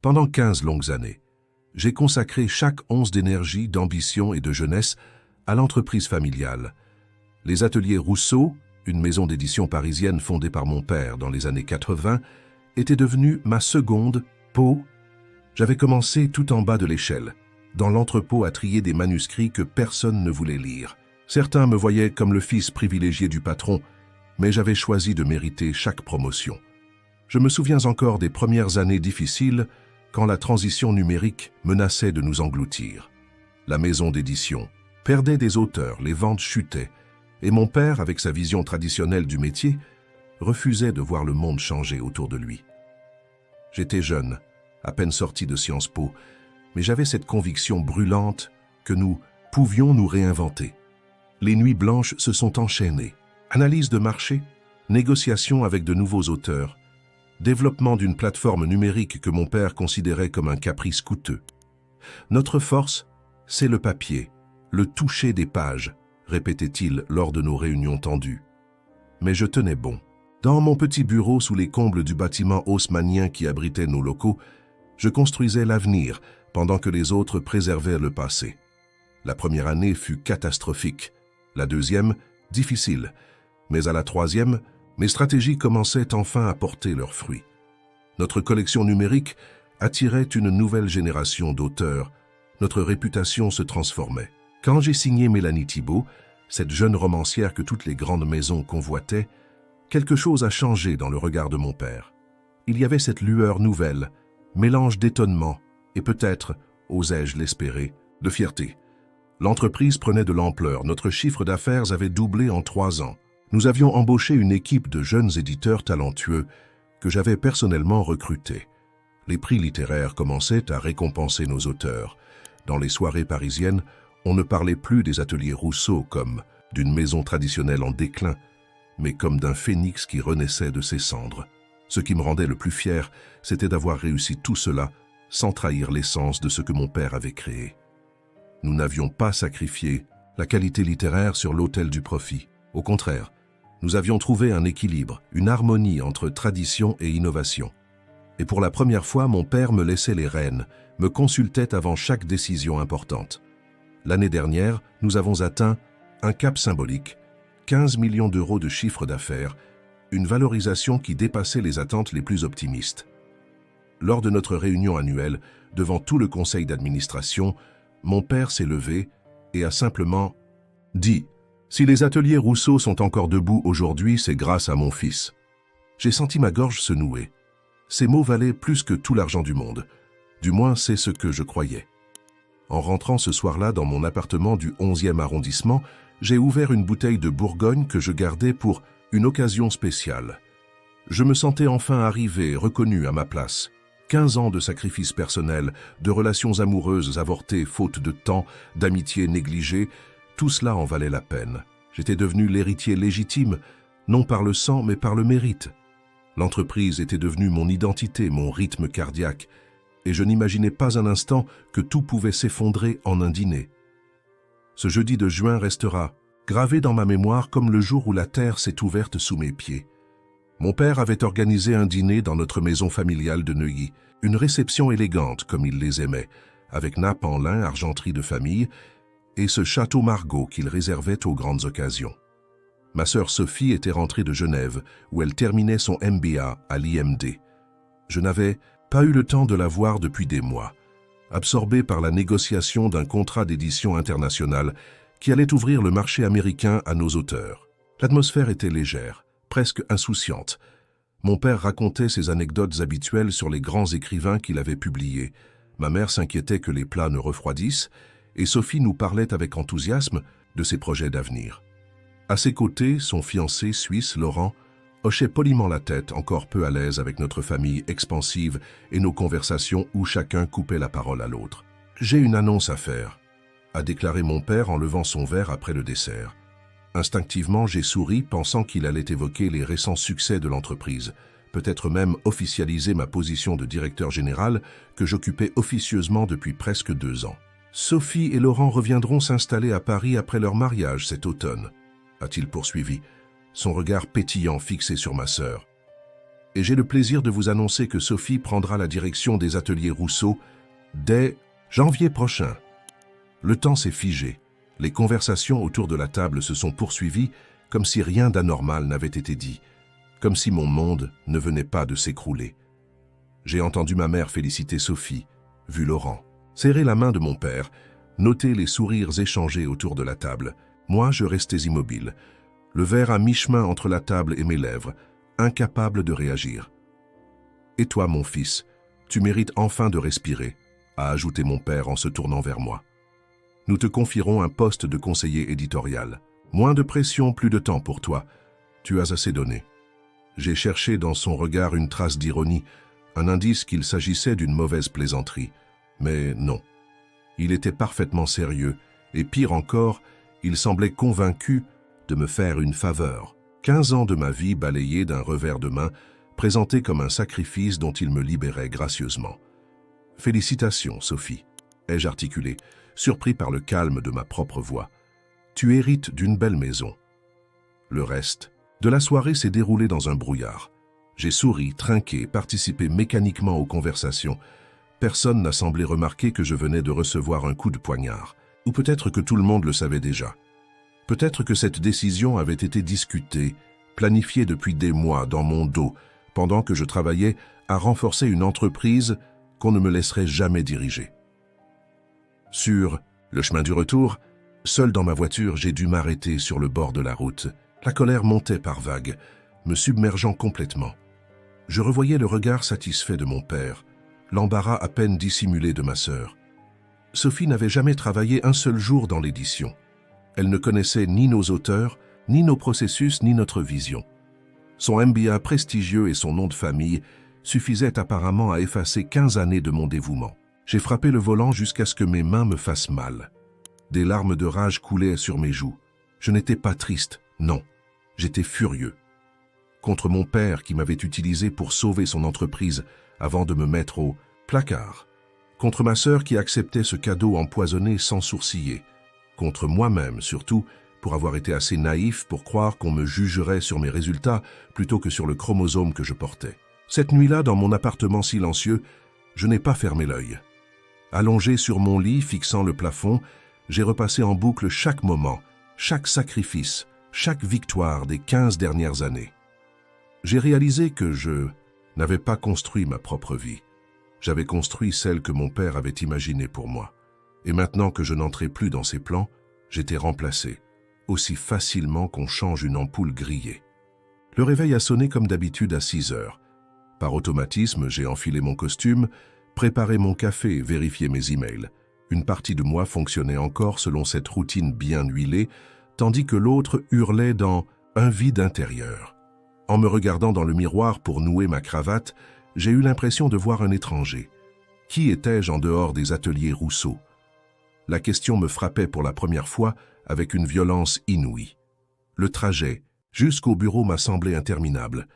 Pendant 15 longues années, j'ai consacré chaque once d'énergie, d'ambition et de jeunesse à l'entreprise familiale. Les ateliers Rousseau, une maison d'édition parisienne fondée par mon père dans les années 80, étaient devenus ma seconde peau. J'avais commencé tout en bas de l'échelle, dans l'entrepôt à trier des manuscrits que personne ne voulait lire. Certains me voyaient comme le fils privilégié du patron, mais j'avais choisi de mériter chaque promotion. Je me souviens encore des premières années difficiles quand la transition numérique menaçait de nous engloutir. La maison d'édition perdait des auteurs, les ventes chutaient, et mon père, avec sa vision traditionnelle du métier, refusait de voir le monde changer autour de lui. J'étais jeune, à peine sorti de Sciences Po, mais j'avais cette conviction brûlante que nous pouvions nous réinventer. Les nuits blanches se sont enchaînées. Analyse de marché, négociation avec de nouveaux auteurs, développement d'une plateforme numérique que mon père considérait comme un caprice coûteux. Notre force, c'est le papier, le toucher des pages, répétait-il lors de nos réunions tendues. Mais je tenais bon. Dans mon petit bureau sous les combles du bâtiment haussmannien qui abritait nos locaux, je construisais l'avenir pendant que les autres préservaient le passé. La première année fut catastrophique, la deuxième, difficile, mais à la troisième, mes stratégies commençaient enfin à porter leurs fruits. Notre collection numérique attirait une nouvelle génération d'auteurs, notre réputation se transformait. Quand j'ai signé Mélanie Thibault, cette jeune romancière que toutes les grandes maisons convoitaient, quelque chose a changé dans le regard de mon père. Il y avait cette lueur nouvelle, mélange d'étonnement et peut-être, osais-je l'espérer, de fierté. L'entreprise prenait de l'ampleur, notre chiffre d'affaires avait doublé en 3 ans. Nous avions embauché une équipe de jeunes éditeurs talentueux que j'avais personnellement recrutés. Les prix littéraires commençaient à récompenser nos auteurs. Dans les soirées parisiennes, on ne parlait plus des ateliers Rousseau comme d'une maison traditionnelle en déclin, mais comme d'un phénix qui renaissait de ses cendres. Ce qui me rendait le plus fier, c'était d'avoir réussi tout cela sans trahir l'essence de ce que mon père avait créé. Nous n'avions pas sacrifié la qualité littéraire sur l'autel du profit. Au contraire, nous avions trouvé un équilibre, une harmonie entre tradition et innovation. Et pour la première fois, mon père me laissait les rênes, me consultait avant chaque décision importante. L'année dernière, nous avons atteint un cap symbolique, 15 millions d'euros de chiffre d'affaires, une valorisation qui dépassait les attentes les plus optimistes. Lors de notre réunion annuelle, devant tout le conseil d'administration, mon père s'est levé et a simplement dit « Si les ateliers Rousseau sont encore debout aujourd'hui, c'est grâce à mon fils. » J'ai senti ma gorge se nouer. Ces mots valaient plus que tout l'argent du monde. Du moins, c'est ce que je croyais. En rentrant ce soir-là dans mon appartement du 11e arrondissement, j'ai ouvert une bouteille de Bourgogne que je gardais pour une occasion spéciale. Je me sentais enfin arrivé, reconnu à ma place. 15 ans de sacrifices personnels, de relations amoureuses avortées faute de temps, d'amitiés négligées, tout cela en valait la peine. J'étais devenu l'héritier légitime, non par le sang mais par le mérite. L'entreprise était devenue mon identité, mon rythme cardiaque, et je n'imaginais pas un instant que tout pouvait s'effondrer en un dîner. Ce jeudi de juin restera gravé dans ma mémoire comme le jour où la terre s'est ouverte sous mes pieds. Mon père avait organisé un dîner dans notre maison familiale de Neuilly, une réception élégante comme il les aimait, avec nappe en lin, argenterie de famille, et ce château Margaux qu'il réservait aux grandes occasions. Ma sœur Sophie était rentrée de Genève, où elle terminait son MBA à l'IMD. Je n'avais pas eu le temps de la voir depuis des mois, absorbé par la négociation d'un contrat d'édition internationale qui allait ouvrir le marché américain à nos auteurs. L'atmosphère était légère, presque insouciante. Mon père racontait ses anecdotes habituelles sur les grands écrivains qu'il avait publiés. Ma mère s'inquiétait que les plats ne refroidissent, et Sophie nous parlait avec enthousiasme de ses projets d'avenir. À ses côtés, son fiancé suisse, Laurent, hochait poliment la tête, encore peu à l'aise avec notre famille expansive et nos conversations où chacun coupait la parole à l'autre. « J'ai une annonce à faire », a déclaré mon père en levant son verre après le dessert. Instinctivement, j'ai souri, pensant qu'il allait évoquer les récents succès de l'entreprise, peut-être même officialiser ma position de directeur général que j'occupais officieusement depuis presque 2 ans. « Sophie et Laurent reviendront s'installer à Paris après leur mariage cet automne », a-t-il poursuivi, son regard pétillant fixé sur ma sœur. et j'ai le plaisir de vous annoncer que Sophie prendra la direction des ateliers Rousseau dès janvier prochain. Le temps s'est figé. Les conversations autour de la table se sont poursuivies comme si rien d'anormal n'avait été dit, comme si mon monde ne venait pas de s'écrouler. J'ai entendu ma mère féliciter Sophie, vu Laurent, serrer la main de mon père, noter les sourires échangés autour de la table. Moi, je restais immobile, le verre à mi-chemin entre la table et mes lèvres, incapable de réagir. « Et toi, mon fils, tu mérites enfin de respirer », a ajouté mon père en se tournant vers moi. « Nous te confierons un poste de conseiller éditorial. Moins de pression, plus de temps pour toi. Tu as assez donné. » J'ai cherché dans son regard une trace d'ironie, un indice qu'il s'agissait d'une mauvaise plaisanterie. Mais non. Il était parfaitement sérieux, et pire encore, il semblait convaincu de me faire une faveur. 15 ans de ma vie balayés d'un revers de main, présentés comme un sacrifice dont il me libérait gracieusement. « Félicitations, Sophie », ai-je articulé, surpris par le calme de ma propre voix. « Tu hérites d'une belle maison. » Le reste de la soirée s'est déroulé dans un brouillard. J'ai souri, trinqué, participé mécaniquement aux conversations. Personne n'a semblé remarquer que je venais de recevoir un coup de poignard. Ou peut-être que tout le monde le savait déjà. Peut-être que cette décision avait été discutée, planifiée depuis des mois dans mon dos, pendant que je travaillais à renforcer une entreprise qu'on ne me laisserait jamais diriger. Sur le chemin du retour, seul dans ma voiture, j'ai dû m'arrêter sur le bord de la route. La colère montait par vagues, me submergeant complètement. Je revoyais le regard satisfait de mon père, l'embarras à peine dissimulé de ma sœur. Sophie n'avait jamais travaillé un seul jour dans l'édition. Elle ne connaissait ni nos auteurs, ni nos processus, ni notre vision. Son MBA prestigieux et son nom de famille suffisaient apparemment à effacer 15 années de mon dévouement. J'ai frappé le volant jusqu'à ce que mes mains me fassent mal. Des larmes de rage coulaient sur mes joues. Je n'étais pas triste, non. J'étais furieux. Contre mon père qui m'avait utilisé pour sauver son entreprise avant de me mettre au placard. Contre ma sœur qui acceptait ce cadeau empoisonné sans sourciller. Contre moi-même surtout, pour avoir été assez naïf pour croire qu'on me jugerait sur mes résultats plutôt que sur le chromosome que je portais. Cette nuit-là, dans mon appartement silencieux, je n'ai pas fermé l'œil. Allongé sur mon lit, fixant le plafond, j'ai repassé en boucle chaque moment, chaque sacrifice, chaque victoire des 15 dernières années. J'ai réalisé que je n'avais pas construit ma propre vie. J'avais construit celle que mon père avait imaginée pour moi. Et maintenant que je n'entrais plus dans ses plans, j'étais remplacé, aussi facilement qu'on change une ampoule grillée. Le réveil a sonné comme d'habitude à 6 heures. Par automatisme, j'ai enfilé mon costume, préparé mon café et vérifié mes emails. Une partie de moi fonctionnait encore selon cette routine bien huilée, tandis que l'autre hurlait dans un vide intérieur. En me regardant dans le miroir pour nouer ma cravate, j'ai eu l'impression de voir un étranger. Qui étais-je en dehors des ateliers Rousseau? La question me frappait pour la première fois avec une violence inouïe. Le trajet jusqu'au bureau m'a semblé interminable.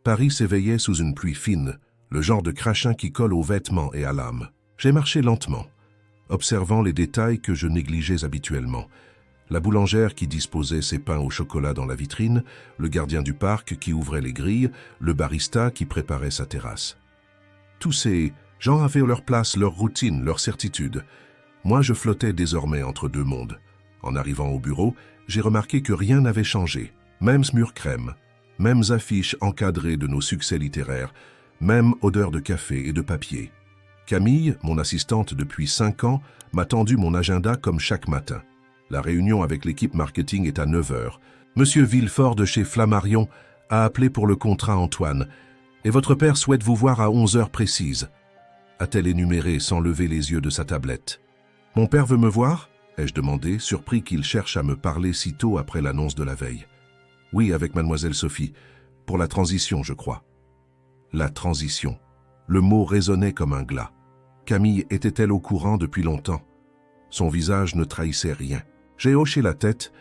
Paris s'éveillait sous une pluie fine, le genre de crachin qui colle aux vêtements et à l'âme. J'ai marché lentement, observant les détails que je négligeais habituellement. La boulangère qui disposait ses pains au chocolat dans la vitrine, le gardien du parc qui ouvrait les grilles, le barista qui préparait sa terrasse. Tous ces gens avaient leur place, leur routine, leur certitude. Moi, je flottais désormais entre deux mondes. En arrivant au bureau, j'ai remarqué que rien n'avait changé. Mêmes murs crème, mêmes affiches encadrées de nos succès littéraires, même odeur de café et de papier. Camille, mon assistante depuis 5 ans, m'a tendu mon agenda comme chaque matin. La réunion avec l'équipe marketing est à 9 heures. Monsieur Villefort de chez Flammarion a appelé pour le contrat Antoine. Et votre père souhaite vous voir à 11 heures précises. A-t-elle énuméré sans lever les yeux de sa tablette. Mon père veut me voir? Ai-je demandé, surpris qu'il cherche à me parler si tôt après l'annonce de la veille. Oui, avec mademoiselle Sophie. Pour la transition, je crois. La transition. Le mot résonnait comme un glas. Camille était-elle au courant depuis longtemps? Son visage ne trahissait rien. J'ai hoché la tête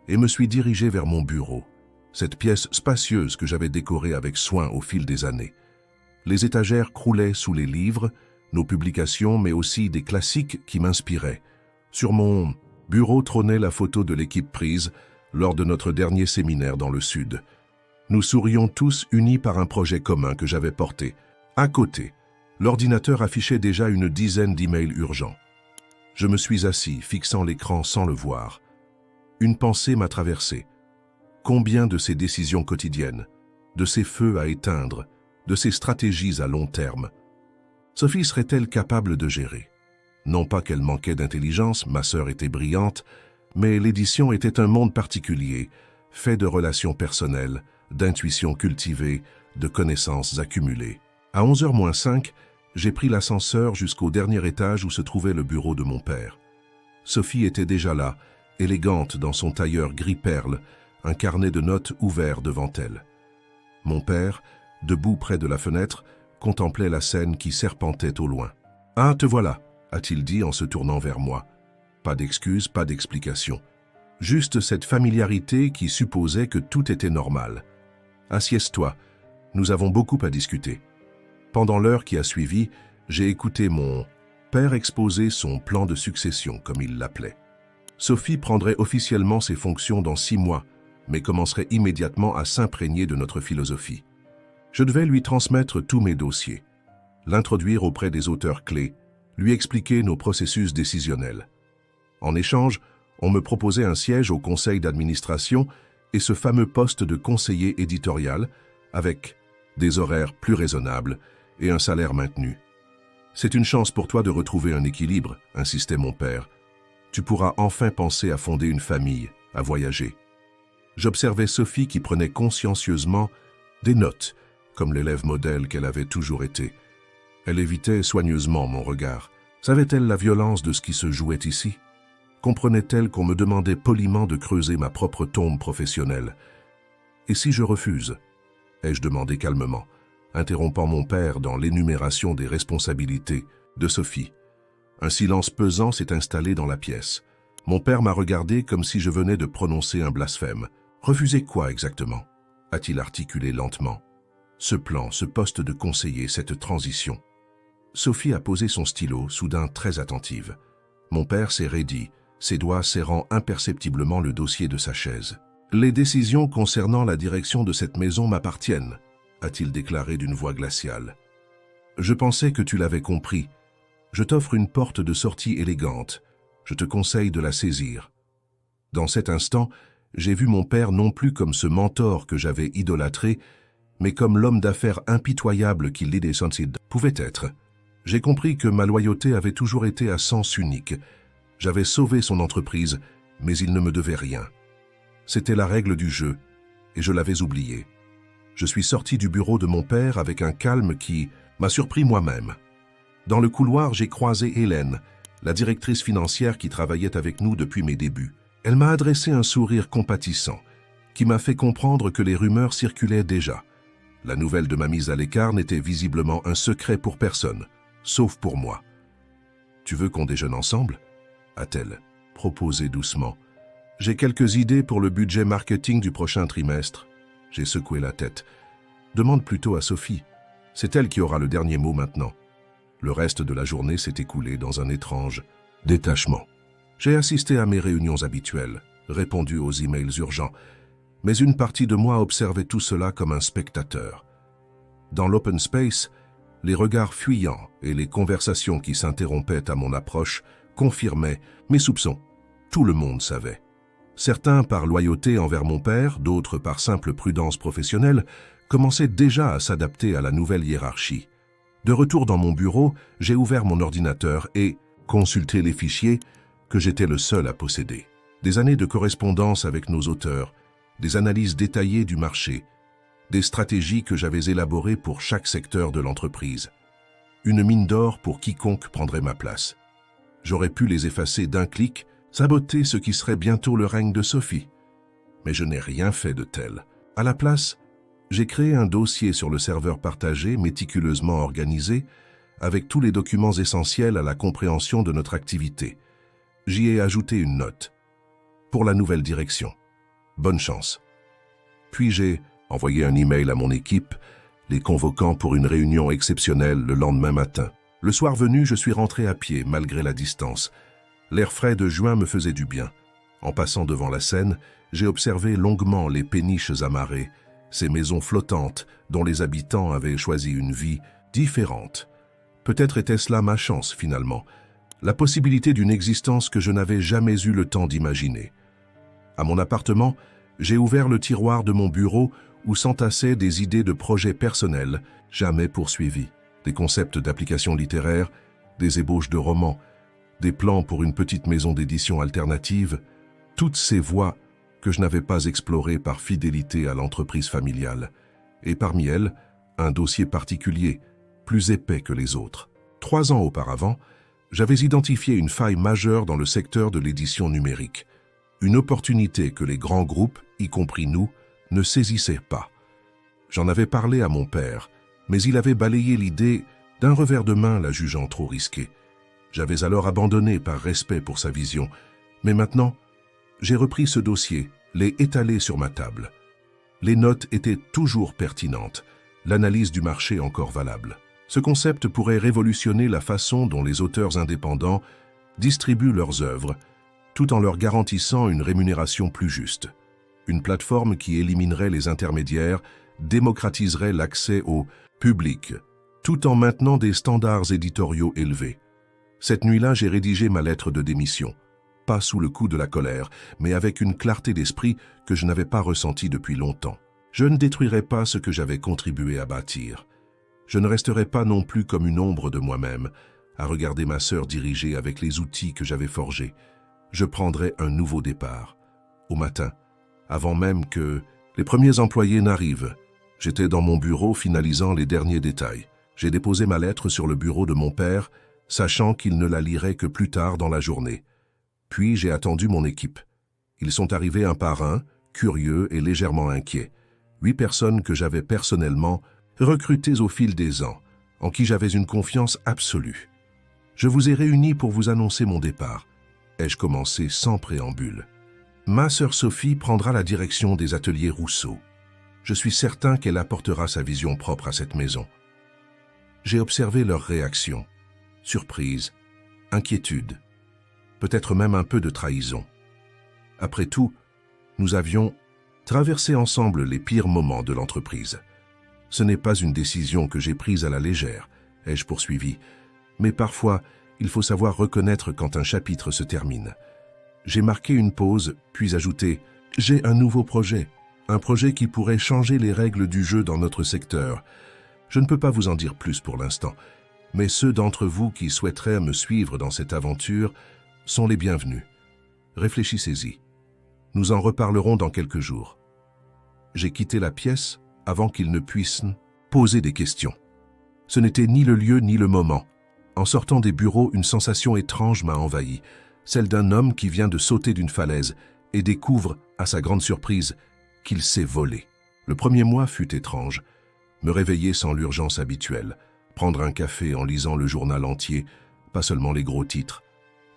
et me suis dirigé vers mon bureau, cette pièce spacieuse que j'avais décorée avec soin au fil des années. Les étagères croulaient sous les livres, nos publications, mais aussi des classiques qui m'inspiraient. Sur mon bureau trônait la photo de l'équipe prise lors de notre dernier séminaire dans le Sud. Nous sourions tous unis par un projet commun que j'avais porté. À côté, l'ordinateur affichait déjà une dizaine d'emails urgents. Je me suis assis, fixant l'écran sans le voir. Une pensée m'a traversé. Combien de ces décisions quotidiennes, de ces feux à éteindre, de ces stratégies à long terme, Sophie serait-elle capable de gérer? Non pas qu'elle manquait d'intelligence, ma sœur était brillante, mais l'édition était un monde particulier, fait de relations personnelles, d'intuition cultivée, de connaissances accumulées. À 11h moins 5, j'ai pris l'ascenseur jusqu'au dernier étage où se trouvait le bureau de mon père. Sophie était déjà là, élégante dans son tailleur gris perle, un carnet de notes ouvert devant elle. Mon père, debout près de la fenêtre, contemplait la scène qui serpentait au loin. « Ah, te voilà !» a-t-il dit en se tournant vers moi. Pas d'excuses, pas d'explication. Juste cette familiarité qui supposait que tout était normal. « Assieds-toi, nous avons beaucoup à discuter. » Pendant l'heure qui a suivi, j'ai écouté mon père exposer son plan de succession, comme il l'appelait. Sophie prendrait officiellement ses fonctions dans 6 mois, mais commencerait immédiatement à s'imprégner de notre philosophie. Je devais lui transmettre tous mes dossiers, l'introduire auprès des auteurs clés, lui expliquer nos processus décisionnels. En échange, on me proposait un siège au conseil d'administration et ce fameux poste de conseiller éditorial avec des horaires plus raisonnables et un salaire maintenu. « C'est une chance pour toi de retrouver un équilibre », insistait mon père. « Tu pourras enfin penser à fonder une famille, à voyager. » J'observais Sophie qui prenait consciencieusement des notes, comme l'élève modèle qu'elle avait toujours été. Elle évitait soigneusement mon regard. Savait-elle la violence de ce qui se jouait ici? Comprenait-elle qu'on me demandait poliment de creuser ma propre tombe professionnelle? Et si je refuse? Ai-je demandé calmement, interrompant mon père dans l'énumération des responsabilités de Sophie. Un silence pesant s'est installé dans la pièce. Mon père m'a regardé comme si je venais de prononcer un blasphème. « Refuser quoi exactement ?» a-t-il articulé lentement. Ce plan, ce poste de conseiller, cette transition. Sophie a posé son stylo, soudain très attentive. Mon père s'est raidi, ses doigts serrant imperceptiblement le dossier de sa chaise. « Les décisions concernant la direction de cette maison m'appartiennent », a-t-il déclaré d'une voix glaciale. « Je pensais que tu l'avais compris. Je t'offre une porte de sortie élégante. Je te conseille de la saisir. » Dans cet instant, j'ai vu mon père non plus comme ce mentor que j'avais idolâtré, mais comme l'homme d'affaires impitoyable qu'il pouvait être. J'ai compris que ma loyauté avait toujours été à sens unique. J'avais sauvé son entreprise, mais il ne me devait rien. C'était la règle du jeu, et je l'avais oublié. Je suis sorti du bureau de mon père avec un calme qui m'a surpris moi-même. Dans le couloir, j'ai croisé Hélène, la directrice financière qui travaillait avec nous depuis mes débuts. Elle m'a adressé un sourire compatissant, qui m'a fait comprendre que les rumeurs circulaient déjà. La nouvelle de ma mise à l'écart n'était visiblement un secret pour personne, sauf pour moi. « Tu veux qu'on déjeune ensemble ?» a-t-elle proposé doucement. « J'ai quelques idées pour le budget marketing du prochain trimestre. » J'ai secoué la tête. « Demande plutôt à Sophie. C'est elle qui aura le dernier mot maintenant. » Le reste de la journée s'est écoulé dans un étrange détachement. J'ai assisté à mes réunions habituelles, répondu aux emails urgents, mais une partie de moi observait tout cela comme un spectateur. Dans l'open space, les regards fuyants et les conversations qui s'interrompaient à mon approche confirmaient mes soupçons. Tout le monde savait. Certains par loyauté envers mon père, d'autres par simple prudence professionnelle, commençaient déjà à s'adapter à la nouvelle hiérarchie. De retour dans mon bureau, j'ai ouvert mon ordinateur et consulté les fichiers que j'étais le seul à posséder. Des années de correspondance avec nos auteurs, des analyses détaillées du marché, des stratégies que j'avais élaborées pour chaque secteur de l'entreprise. Une mine d'or pour quiconque prendrait ma place. J'aurais pu les effacer d'un clic, saboter ce qui serait bientôt le règne de Sophie. Mais je n'ai rien fait de tel. À la place, j'ai créé un dossier sur le serveur partagé, méticuleusement organisé, avec tous les documents essentiels à la compréhension de notre activité. J'y ai ajouté une note. Pour la nouvelle direction. Bonne chance. Puis j'ai envoyé un email à mon équipe, les convoquant pour une réunion exceptionnelle le lendemain matin. Le soir venu, je suis rentré à pied, malgré la distance. L'air frais de juin me faisait du bien. En passant devant la scène, j'ai observé longuement les péniches amarrées, ces maisons flottantes dont les habitants avaient choisi une vie différente. Peut-être était-ce là ma chance finalement, la possibilité d'une existence que je n'avais jamais eu le temps d'imaginer. À mon appartement, j'ai ouvert le tiroir de mon bureau où s'entassaient des idées de projets personnels jamais poursuivis, des concepts d'applications littéraires, des ébauches de romans, des plans pour une petite maison d'édition alternative, toutes ces voies que je n'avais pas explorées par fidélité à l'entreprise familiale, et parmi elles, un dossier particulier, plus épais que les autres. 3 ans auparavant, j'avais identifié une faille majeure dans le secteur de l'édition numérique, une opportunité que les grands groupes, y compris nous, ne saisissaient pas. J'en avais parlé à mon père, mais il avait balayé l'idée d'un revers de main, la jugeant trop risquée. J'avais alors abandonné par respect pour sa vision, mais maintenant, j'ai repris ce dossier, l'ai étalé sur ma table. Les notes étaient toujours pertinentes, l'analyse du marché encore valable. Ce concept pourrait révolutionner la façon dont les auteurs indépendants distribuent leurs œuvres, tout en leur garantissant une rémunération plus juste. Une plateforme qui éliminerait les intermédiaires, démocratiserait l'accès au public, tout en maintenant des standards éditoriaux élevés. Cette nuit-là, j'ai rédigé ma lettre de démission, pas sous le coup de la colère, mais avec une clarté d'esprit que je n'avais pas ressentie depuis longtemps. Je ne détruirais pas ce que j'avais contribué à bâtir. Je ne resterai pas non plus comme une ombre de moi-même, à regarder ma sœur diriger avec les outils que j'avais forgés. Je prendrai un nouveau départ. Au matin, avant même que les premiers employés n'arrivent, j'étais dans mon bureau finalisant les derniers détails. J'ai déposé ma lettre sur le bureau de mon père, sachant qu'il ne la lirait que plus tard dans la journée. Puis j'ai attendu mon équipe. Ils sont arrivés un par un, curieux et légèrement inquiets. 8 personnes que j'avais personnellement recrutées au fil des ans, en qui j'avais une confiance absolue. Je vous ai réunis pour vous annoncer mon départ. Ai-je commencé sans préambule. Ma sœur Sophie prendra la direction des ateliers Rousseau. Je suis certain qu'elle apportera sa vision propre à cette maison. J'ai observé leurs réactions. Surprise, inquiétude, peut-être même un peu de trahison. Après tout, nous avions traversé ensemble les pires moments de l'entreprise. Ce n'est pas une décision que j'ai prise à la légère, ai-je poursuivi, mais parfois, il faut savoir reconnaître quand un chapitre se termine. J'ai marqué une pause, puis ajouté « J'ai un nouveau projet, un projet qui pourrait changer les règles du jeu dans notre secteur. Je ne peux pas vous en dire plus pour l'instant, mais ceux d'entre vous qui souhaiteraient me suivre dans cette aventure sont les bienvenus. Réfléchissez-y. Nous en reparlerons dans quelques jours. » J'ai quitté la pièce avant qu'ils ne puissent poser des questions. Ce n'était ni le lieu ni le moment. En sortant des bureaux, une sensation étrange m'a envahi, celle d'un homme qui vient de sauter d'une falaise et découvre, à sa grande surprise, qu'il s'est volé. Le premier mois fut étrange. Me réveiller sans l'urgence habituelle, prendre un café en lisant le journal entier, pas seulement les gros titres,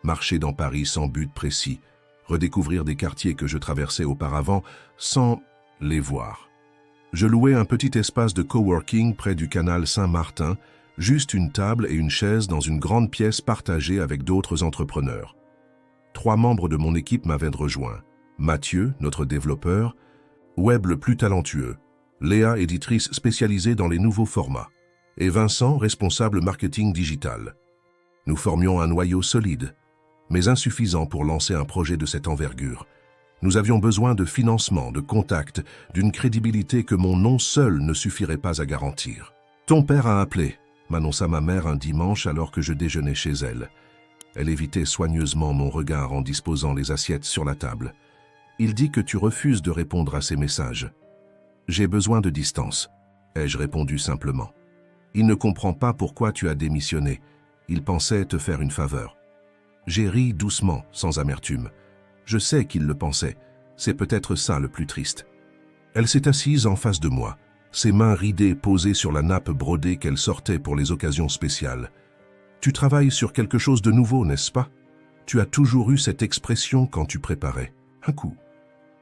marcher dans Paris sans but précis, redécouvrir des quartiers que je traversais auparavant sans les voir. Je louais un petit espace de coworking près du canal Saint-Martin, juste une table et une chaise dans une grande pièce partagée avec d'autres entrepreneurs. 3 membres de mon équipe m'avaient rejoint. Mathieu, notre développeur, web le plus talentueux, Léa, éditrice spécialisée dans les nouveaux formats, et Vincent, responsable marketing digital. Nous formions un noyau solide, mais insuffisant pour lancer un projet de cette envergure. Nous avions besoin de financement, de contacts, d'une crédibilité que mon nom seul ne suffirait pas à garantir. « Ton père a appelé », m'annonça ma mère un dimanche alors que je déjeunais chez elle. Elle évitait soigneusement mon regard en disposant les assiettes sur la table. « Il dit que tu refuses de répondre à ses messages. »« J'ai besoin de distance », ai-je répondu simplement. « Il ne comprend pas pourquoi tu as démissionné. Il pensait te faire une faveur. » J'ai ri doucement, sans amertume. Je sais qu'il le pensait. C'est peut-être ça le plus triste. Elle s'est assise en face de moi, ses mains ridées posées sur la nappe brodée qu'elle sortait pour les occasions spéciales. « Tu travailles sur quelque chose de nouveau, n'est-ce pas? Tu as toujours eu cette expression quand tu préparais. Un coup. »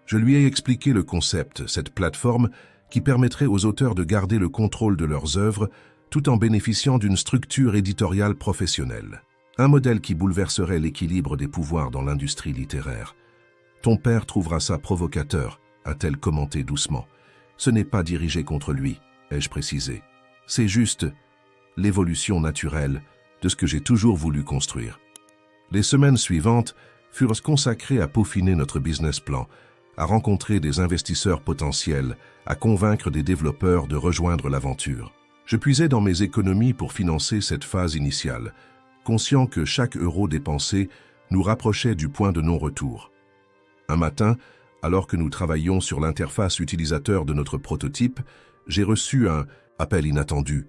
Je lui ai expliqué le concept, cette plateforme qui permettrait aux auteurs de garder le contrôle de leurs œuvres tout en bénéficiant d'une structure éditoriale professionnelle. Un modèle qui bouleverserait l'équilibre des pouvoirs dans l'industrie littéraire. « Ton père trouvera ça provocateur », a-t-elle commenté doucement. « Ce n'est pas dirigé contre lui, ai-je précisé. C'est juste l'évolution naturelle de ce que j'ai toujours voulu construire. Les semaines suivantes furent consacrées à peaufiner notre business plan, à rencontrer des investisseurs potentiels, à convaincre des développeurs de rejoindre l'aventure. Je puisais dans mes économies pour financer cette phase initiale, conscient que chaque euro dépensé nous rapprochait du point de non-retour. Un matin, alors que nous travaillions sur l'interface utilisateur de notre prototype, j'ai reçu un appel inattendu.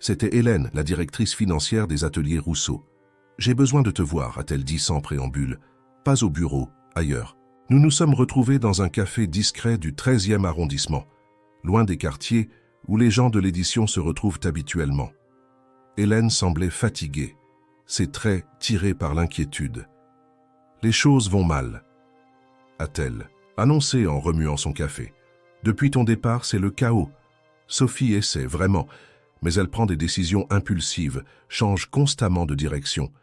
C'était Hélène, la directrice financière des ateliers Rousseau. « J'ai besoin de te voir », a-t-elle dit sans préambule. « Pas au bureau, ailleurs. » Nous nous sommes retrouvés dans un café discret du 13e arrondissement, loin des quartiers où les gens de l'édition se retrouvent habituellement. Hélène semblait fatiguée, ses traits tirés par l'inquiétude. « Les choses vont mal », a-t-elle annoncé en remuant son café. « Depuis ton départ, c'est le chaos. Sophie essaie, vraiment, mais elle prend des décisions impulsives, change constamment de direction.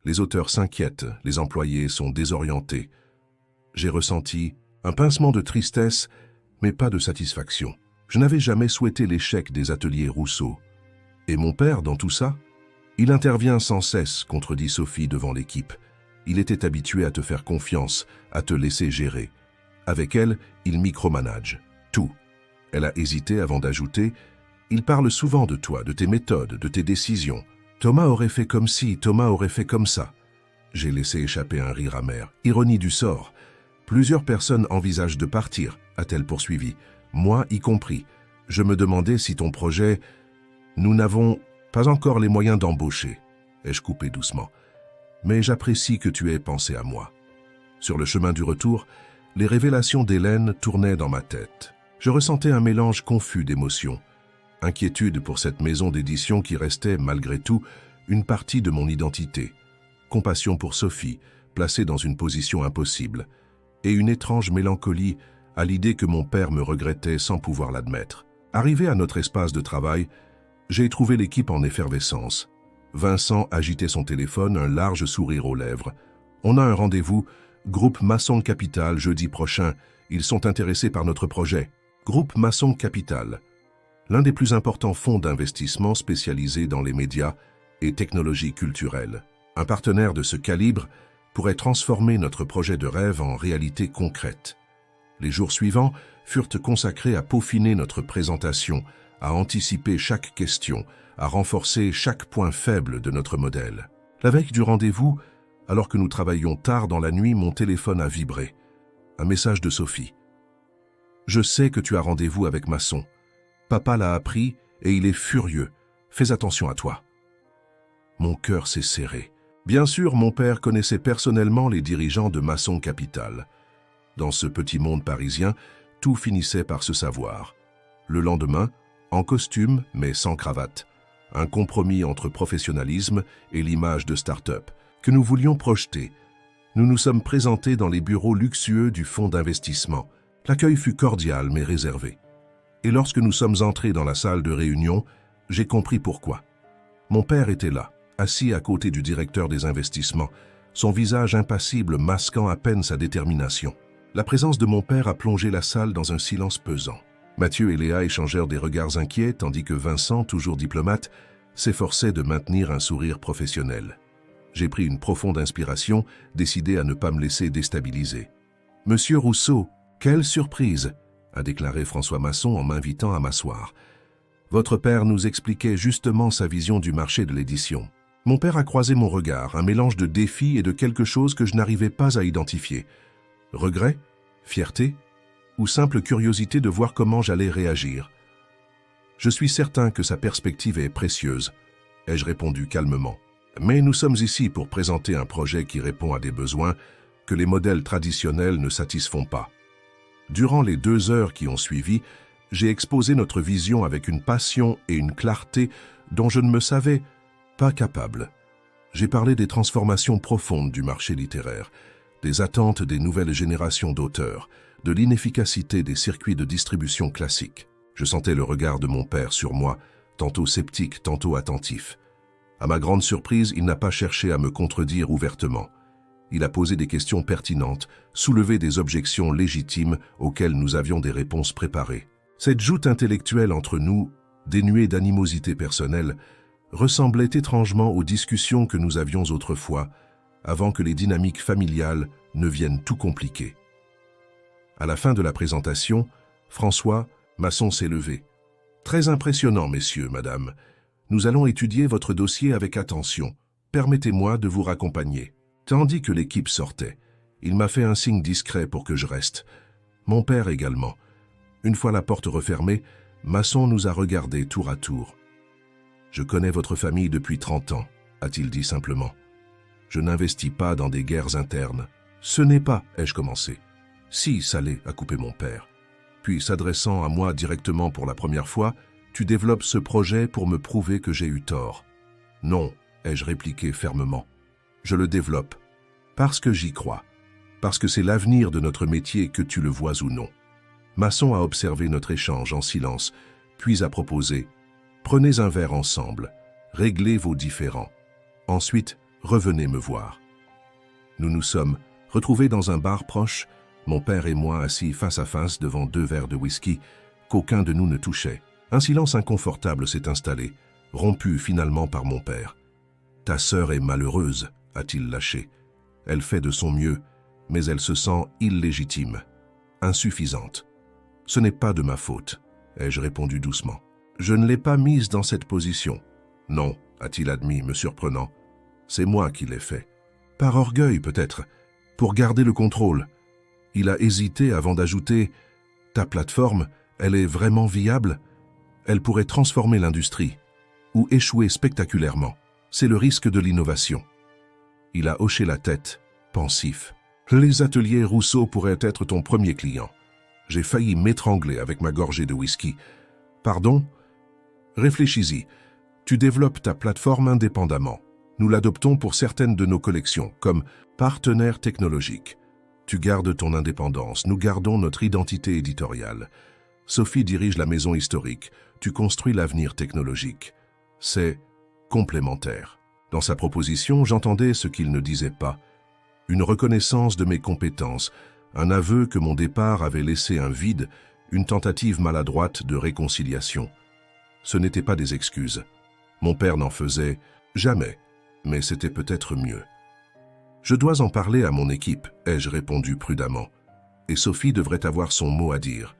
Les auteurs s'inquiètent, les employés sont désorientés. » J'ai ressenti un pincement de tristesse, mais pas de satisfaction. Je n'avais jamais souhaité l'échec des ateliers Rousseau. Et mon père, dans tout ça? Il intervient sans cesse, contredit Sophie devant l'équipe. Il était habitué à te faire confiance, à te laisser gérer. Avec elle, il micromanage. Tout. Elle a hésité avant d'ajouter « Il parle souvent de toi, de tes méthodes, de tes décisions. Thomas aurait fait comme ci, Thomas aurait fait comme ça. » J'ai laissé échapper un rire amer. Ironie du sort. « Plusieurs personnes envisagent de partir, » a-t-elle poursuivi. « Moi y compris. Je me demandais si ton projet... Nous n'avons pas encore les moyens d'embaucher. » Ai-je coupé doucement. « Mais j'apprécie que tu aies pensé à moi. » Sur le chemin du retour, les révélations d'Hélène tournaient dans ma tête. Je ressentais un mélange confus d'émotions. Inquiétude pour cette maison d'édition qui restait, malgré tout, une partie de mon identité. Compassion pour Sophie, placée dans une position impossible. Et une étrange mélancolie à l'idée que mon père me regrettait sans pouvoir l'admettre. Arrivé à notre espace de travail, j'ai trouvé l'équipe en effervescence. Vincent agitait son téléphone, un large sourire aux lèvres. « On a un rendez-vous, groupe Masson Capital, jeudi prochain. Ils sont intéressés par notre projet. » Groupe Masson Capital, l'un des plus importants fonds d'investissement spécialisés dans les médias et technologies culturelles. Un partenaire de ce calibre pourrait transformer notre projet de rêve en réalité concrète. Les jours suivants furent consacrés à peaufiner notre présentation, à anticiper chaque question, à renforcer chaque point faible de notre modèle. La veille du rendez-vous, alors que nous travaillions tard dans la nuit, mon téléphone a vibré. Un message de Sophie. « Je sais que tu as rendez-vous avec Masson. Papa l'a appris et il est furieux. Fais attention à toi. » Mon cœur s'est serré. Bien sûr, mon père connaissait personnellement les dirigeants de Masson Capital. Dans ce petit monde parisien, tout finissait par se savoir. Le lendemain, en costume mais sans cravate, un compromis entre professionnalisme et l'image de start-up que nous voulions projeter. Nous nous sommes présentés dans les bureaux luxueux du fonds d'investissement. L'accueil fut cordial mais réservé. Et lorsque nous sommes entrés dans la salle de réunion, j'ai compris pourquoi. Mon père était là, assis à côté du directeur des investissements, son visage impassible masquant à peine sa détermination. La présence de mon père a plongé la salle dans un silence pesant. Mathieu et Léa échangèrent des regards inquiets, tandis que Vincent, toujours diplomate, s'efforçait de maintenir un sourire professionnel. J'ai pris une profonde inspiration, décidé à ne pas me laisser déstabiliser. « Monsieur Rousseau, quelle surprise !» a déclaré François Masson en m'invitant à m'asseoir. « Votre père nous expliquait justement sa vision du marché de l'édition. » Mon père a croisé mon regard, un mélange de défi et de quelque chose que je n'arrivais pas à identifier. Regret, fierté ou simple curiosité de voir comment j'allais réagir. « Je suis certain que sa perspective est précieuse, » ai-je répondu calmement. « Mais nous sommes ici pour présenter un projet qui répond à des besoins que les modèles traditionnels ne satisfont pas. » Durant les 2 heures qui ont suivi, j'ai exposé notre vision avec une passion et une clarté dont je ne me savais pas capable. J'ai parlé des transformations profondes du marché littéraire, des attentes des nouvelles générations d'auteurs, de l'inefficacité des circuits de distribution classiques. Je sentais le regard de mon père sur moi, tantôt sceptique, tantôt attentif. À ma grande surprise, il n'a pas cherché à me contredire ouvertement. Il a posé des questions pertinentes, soulevé des objections légitimes auxquelles nous avions des réponses préparées. Cette joute intellectuelle entre nous, dénuée d'animosité personnelle, ressemblait étrangement aux discussions que nous avions autrefois, avant que les dynamiques familiales ne viennent tout compliquer. À la fin de la présentation, François Masson s'est levé. « Très impressionnant, messieurs, madame. Nous allons étudier votre dossier avec attention. Permettez-moi de vous raccompagner. » Tandis que l'équipe sortait, il m'a fait un signe discret pour que je reste. Mon père également. Une fois la porte refermée, Masson nous a regardés tour à tour. « Je connais votre famille depuis 30 ans, a-t-il dit simplement. Je n'investis pas dans des guerres internes. Ce n'est pas, ai-je commencé. Si, ça l'est, a coupé mon père. Puis, s'adressant à moi directement pour la première fois, tu développes ce projet pour me prouver que j'ai eu tort. Non, ai-je répliqué fermement. Je le développe parce que j'y crois, parce que c'est l'avenir de notre métier que tu le vois ou non. Masson a observé notre échange en silence, puis a proposé « Prenez un verre ensemble, réglez vos différends. Ensuite, revenez me voir. » Nous nous sommes retrouvés dans un bar proche, mon père et moi assis face à face devant 2 verres de whisky, qu'aucun de nous ne touchait. Un silence inconfortable s'est installé, rompu finalement par mon père. « Ta sœur est malheureuse, a-t-il lâché. Elle fait de son mieux, mais elle se sent illégitime, insuffisante. Ce n'est pas de ma faute, ai-je répondu doucement. Je ne l'ai pas mise dans cette position. Non, a-t-il admis, me surprenant. C'est moi qui l'ai fait. Par orgueil peut-être, pour garder le contrôle. Il a hésité avant d'ajouter « Ta plateforme, elle est vraiment viable? Elle pourrait transformer l'industrie ou échouer spectaculairement. C'est le risque de l'innovation. » Il a hoché la tête, pensif. « Les ateliers Rousseau pourraient être ton premier client. » J'ai failli m'étrangler avec ma gorgée de whisky. « Pardon? Réfléchis-y. Tu développes ta plateforme indépendamment. Nous l'adoptons pour certaines de nos collections, comme partenaire technologique. Tu gardes ton indépendance, nous gardons notre identité éditoriale. Sophie dirige la maison historique, tu construis l'avenir technologique. C'est complémentaire. » Dans sa proposition, j'entendais ce qu'il ne disait pas. Une reconnaissance de mes compétences, un aveu que mon départ avait laissé un vide, une tentative maladroite de réconciliation. Ce n'étaient pas des excuses. Mon père n'en faisait jamais, mais c'était peut-être mieux. « Je dois en parler à mon équipe, ai-je répondu prudemment. Et Sophie devrait avoir son mot à dire. »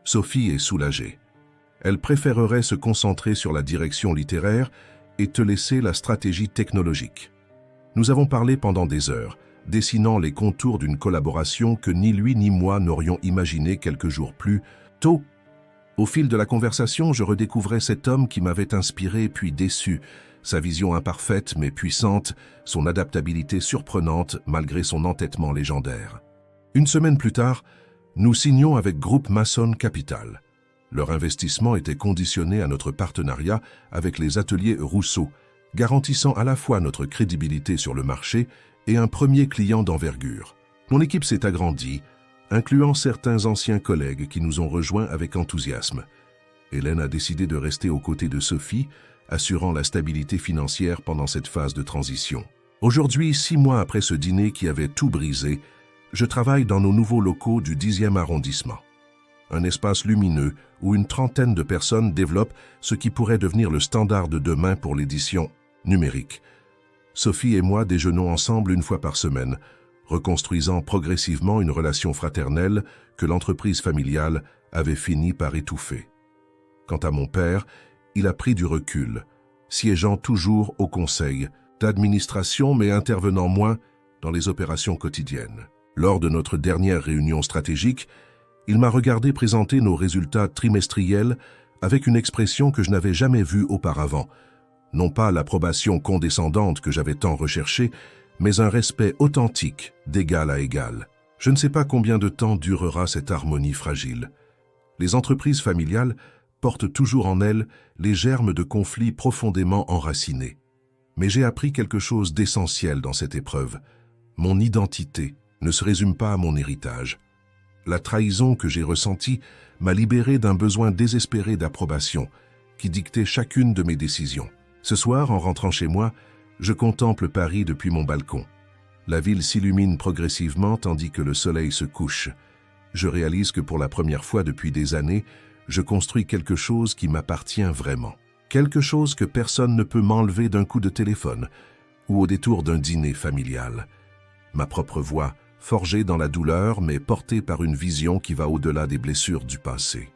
Sophie est soulagée. Elle préférerait se concentrer sur la direction littéraire et te laisser la stratégie technologique. Nous avons parlé pendant des heures, dessinant les contours d'une collaboration que ni lui ni moi n'aurions imaginé quelques jours plus tôt. Au fil de la conversation, je redécouvrais cet homme qui m'avait inspiré puis déçu, sa vision imparfaite mais puissante, son adaptabilité surprenante malgré son entêtement légendaire. Une semaine plus tard, nous signions avec Groupe Masson Capital. Leur investissement était conditionné à notre partenariat avec les ateliers Rousseau, garantissant à la fois notre crédibilité sur le marché et un premier client d'envergure. Mon équipe s'est agrandie, incluant certains anciens collègues qui nous ont rejoints avec enthousiasme. Hélène a décidé de rester aux côtés de Sophie, assurant la stabilité financière pendant cette phase de transition. Aujourd'hui, 6 mois après ce dîner qui avait tout brisé, je travaille dans nos nouveaux locaux du 10e arrondissement. Un espace lumineux où une trentaine de personnes développent ce qui pourrait devenir le standard de demain pour l'édition numérique. Sophie et moi déjeunons ensemble une fois par semaine, reconstruisant progressivement une relation fraternelle que l'entreprise familiale avait fini par étouffer. Quant à mon père, il a pris du recul, siégeant toujours au conseil d'administration mais intervenant moins dans les opérations quotidiennes. Lors de notre dernière réunion stratégique, il m'a regardé présenter nos résultats trimestriels avec une expression que je n'avais jamais vue auparavant. Non pas l'approbation condescendante que j'avais tant recherchée, mais un respect authentique d'égal à égal. Je ne sais pas combien de temps durera cette harmonie fragile. Les entreprises familiales portent toujours en elles les germes de conflits profondément enracinés. Mais j'ai appris quelque chose d'essentiel dans cette épreuve. Mon identité ne se résume pas à mon héritage. La trahison que j'ai ressentie m'a libéré d'un besoin désespéré d'approbation qui dictait chacune de mes décisions. Ce soir, en rentrant chez moi, je contemple Paris depuis mon balcon. La ville s'illumine progressivement tandis que le soleil se couche. Je réalise que pour la première fois depuis des années, je construis quelque chose qui m'appartient vraiment. Quelque chose que personne ne peut m'enlever d'un coup de téléphone ou au détour d'un dîner familial. Ma propre voix, forgée dans la douleur mais portée par une vision qui va au-delà des blessures du passé.